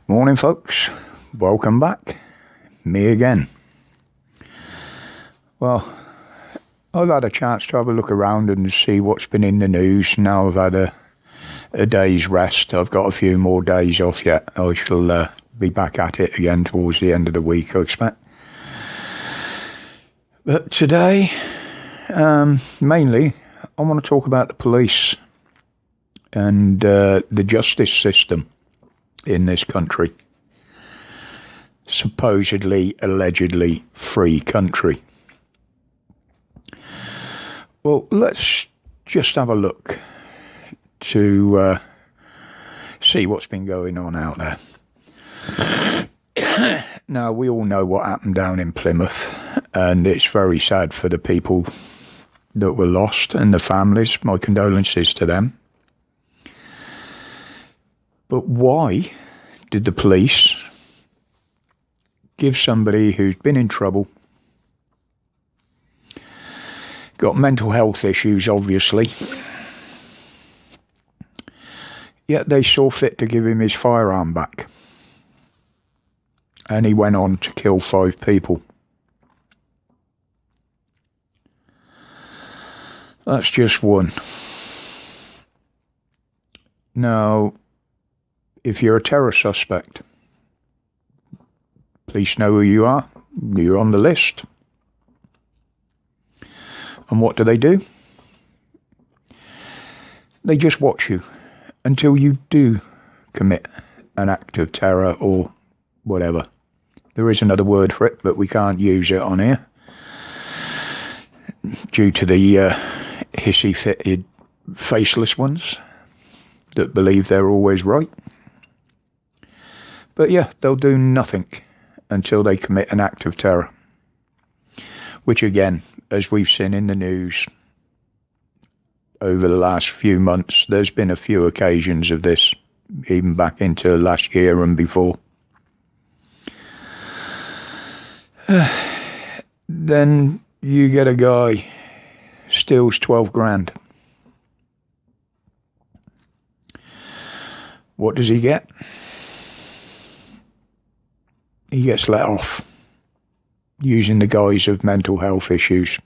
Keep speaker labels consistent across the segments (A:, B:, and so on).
A: Morning, folks. Welcome back. Me again. Well, I've had a chance to have a look around and see what's been in the news. Now I've had a day's rest. I've got a few more days off yet. I shall be back at it again towards the end of the week, I expect. But today, mainly, I want to talk about the police and the justice system in this country. Supposedly, allegedly free country. Well, let's just have a look to see what's been going on out there. Now, we all know what happened down in Plymouth, and it's very sad for the people that were lost and the families. My condolences to them. But why did the police give somebody who's been in trouble, got mental health issues obviously, yet they saw fit to give him his firearm back, and he went on to kill 5 people? That's just one. Now, if you're a terror suspect, police know who you are. You're on the list. And what do? They just watch you until you do commit an act of terror or whatever. There is another word for it, but we can't use it on here due to the hissy-fitted, faceless ones that believe they're always right. But yeah, they'll do nothing until they commit an act of terror. Which again, as we've seen in the news over the last few months, there's been a few occasions of this, even back into last year and before. Then you get a guy steals 12 grand. What does he get? He gets let off using the guise of mental health issues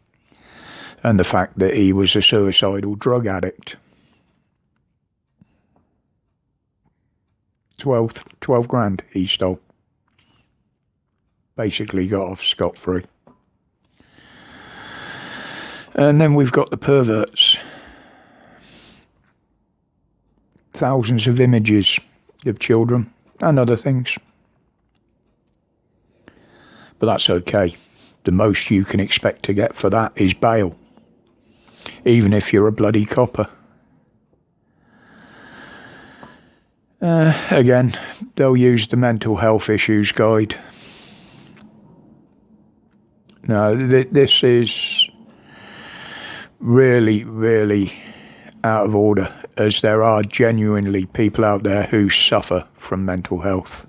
A: and the fact that he was a suicidal drug addict. 12 grand he stole. Basically got off scot-free. And then we've got the perverts. Thousands of images of children and other things. But that's okay. The most you can expect to get for that is bail. Even if you're a bloody copper. Again, they'll use the mental health issues guide. Now, this is really, really out of order, as there are genuinely people out there who suffer from mental health.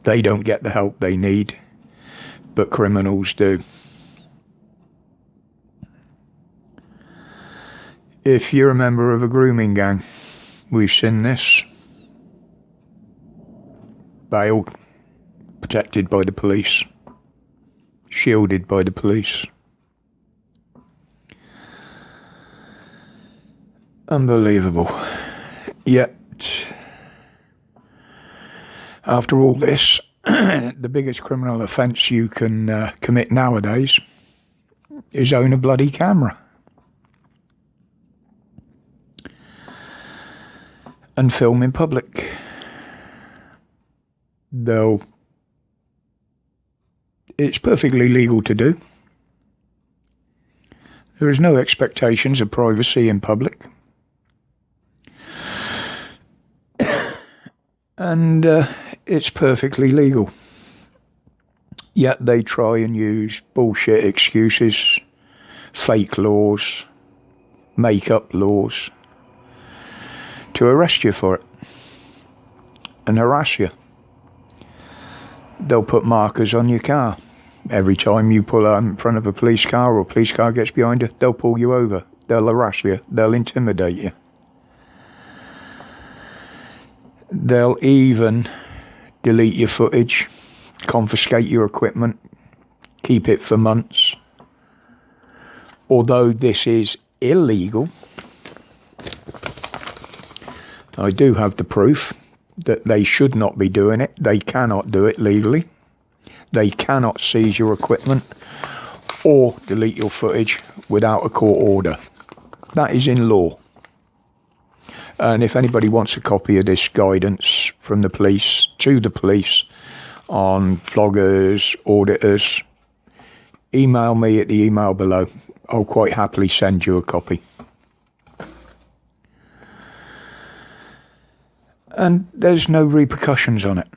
A: They don't get the help they need, but criminals do. If you're a member of a grooming gang, we've seen this. Bailed, protected by the police, shielded by the police. Unbelievable. Yet, after all this, the biggest criminal offence you can commit nowadays is own a bloody camera. And film in public. Though it's perfectly legal to do. There is no expectations of privacy in public. And it's perfectly legal. Yet they try and use bullshit excuses, fake laws, make-up laws, to arrest you for it and harass you. They'll put markers on your car. Every time you pull out in front of a police car or a police car gets behind you, they'll pull you over. They'll harass you. They'll intimidate you. They'll even delete your footage, confiscate your equipment, keep it for months. Although this is illegal, I do have the proof that they should not be doing it. They cannot do it legally. They cannot seize your equipment or delete your footage without a court order. That is in law. And if anybody wants a copy of this guidance from the police to the police on vloggers, auditors, email me at the email below. I'll quite happily send you a copy. And there's no repercussions on it.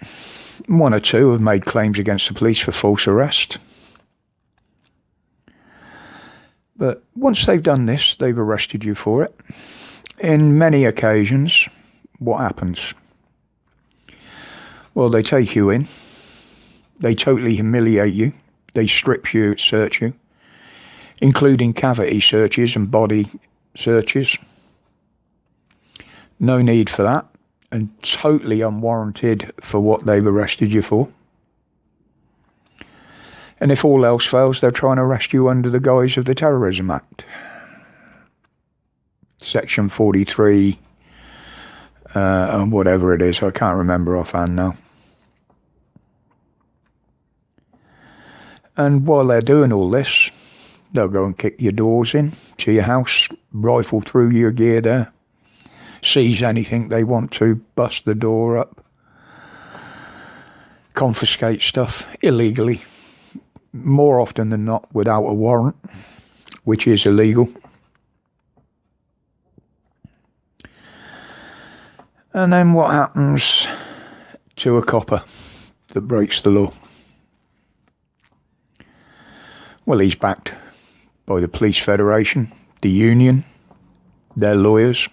A: One or two have made claims against the police for false arrest. But once they've done this, they've arrested you for it. In many occasions, what happens? Well, they take you in. They totally humiliate you. They strip you, search you, including cavity searches and body searches. No need for that, and totally unwarranted for what they've arrested you for. And if all else fails, they'll try and arrest you under the guise of the Terrorism Act. Section 43, and whatever it is, I can't remember offhand now. And while they're doing all this, they'll go and kick your doors in to your house, rifle through your gear there, seize anything they want to, bust the door up, confiscate stuff illegally, more often than not without a warrant, which is illegal. And then what happens to a copper that breaks the law? Well, he's backed by the Police Federation, the union, their lawyers.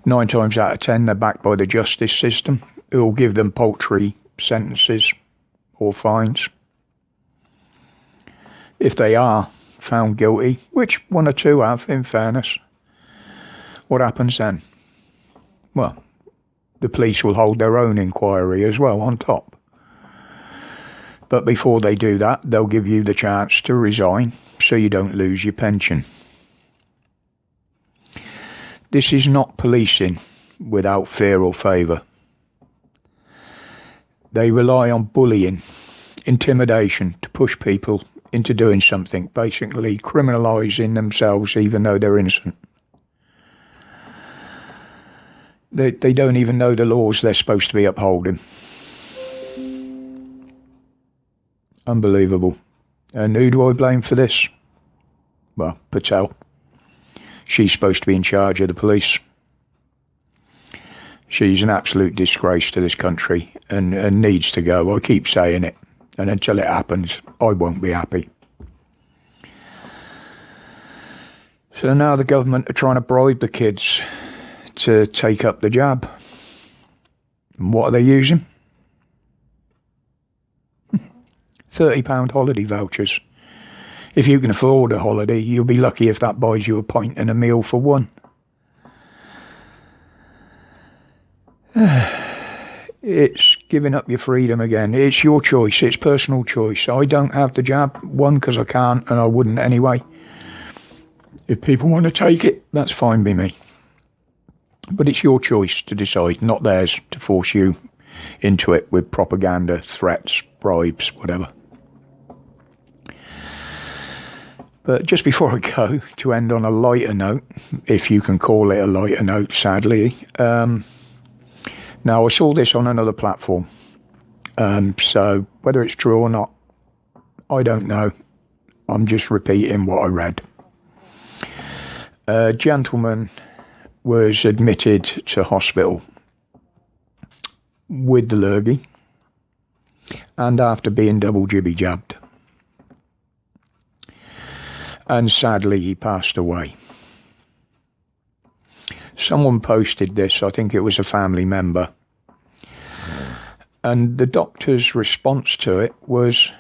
A: 9 times out of 10, they're backed by the justice system, who will give them paltry sentences or fines. If they are found guilty, which one or two have, in fairness, what happens then? Well, the police will hold their own inquiry as well on top. But before they do that, they'll give you the chance to resign so you don't lose your pension. This is not policing without fear or favour. They rely on bullying, intimidation to push people into doing something, basically criminalising themselves even though they're innocent. They don't even know the laws they're supposed to be upholding. Unbelievable. And who do I blame for this? Well, Patel. She's supposed to be in charge of the police. She's an absolute disgrace to this country and needs to go. I keep saying it. And until it happens, I won't be happy. So now the government are trying to bribe the kids to take up the jab. And what are they using? £30 holiday vouchers. If you can afford a holiday, you'll be lucky if that buys you a pint and a meal for one. It's giving up your freedom again. It's your choice. It's personal choice. I don't have the jab. One, because I can't, and I wouldn't anyway. If people want to take it, that's fine by me. But it's your choice to decide, not theirs to force you into it with propaganda, threats, bribes, whatever. But just before I go, to end on a lighter note, if you can call it a lighter note, sadly, now I saw this on another platform, so whether it's true or not, I don't know. I'm just repeating what I read. A gentleman was admitted to hospital with the lurgy and after being double jibby jabbed. And sadly, he passed away. Someone posted this, I think it was a family member. And the doctor's response to it was,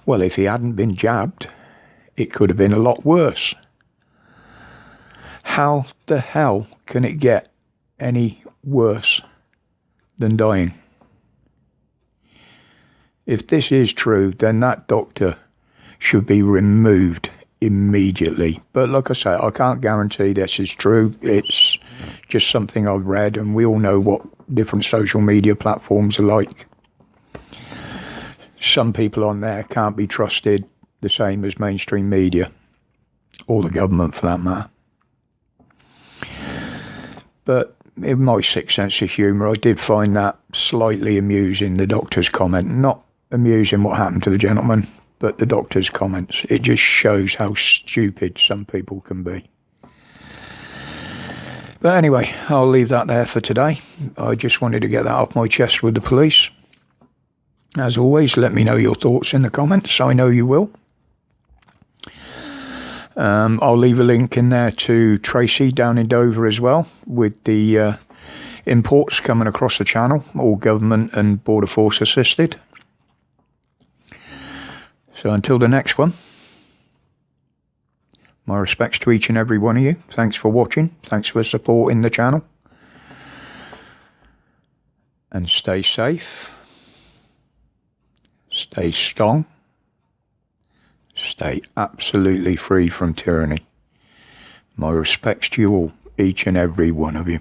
A: well, if he hadn't been jabbed, it could have been a lot worse. How the hell can it get any worse than dying. If this is true, then that doctor should be removed immediately. But like I say, I can't guarantee this is true. It's just something I've read, and we all know what different social media platforms are like. Some people on there can't be trusted the same as mainstream media, or the government for that matter. But in my sick sense of humour, I did find that slightly amusing, the doctor's comment. Not amusing what happened to the gentleman, but the doctor's comments. It just shows how stupid some people can be. But anyway, I'll leave that there for today. I just wanted to get that off my chest with the police. As always, let me know your thoughts in the comments. I know you will. I'll leave a link in there to Tracy down in Dover as well, with the imports coming across the channel, all government and Border Force assisted. So until the next one, my respects to each and every one of you. Thanks for watching. Thanks for supporting the channel. And stay safe. Stay strong. Stay absolutely free from tyranny. My respects to you all, each and every one of you.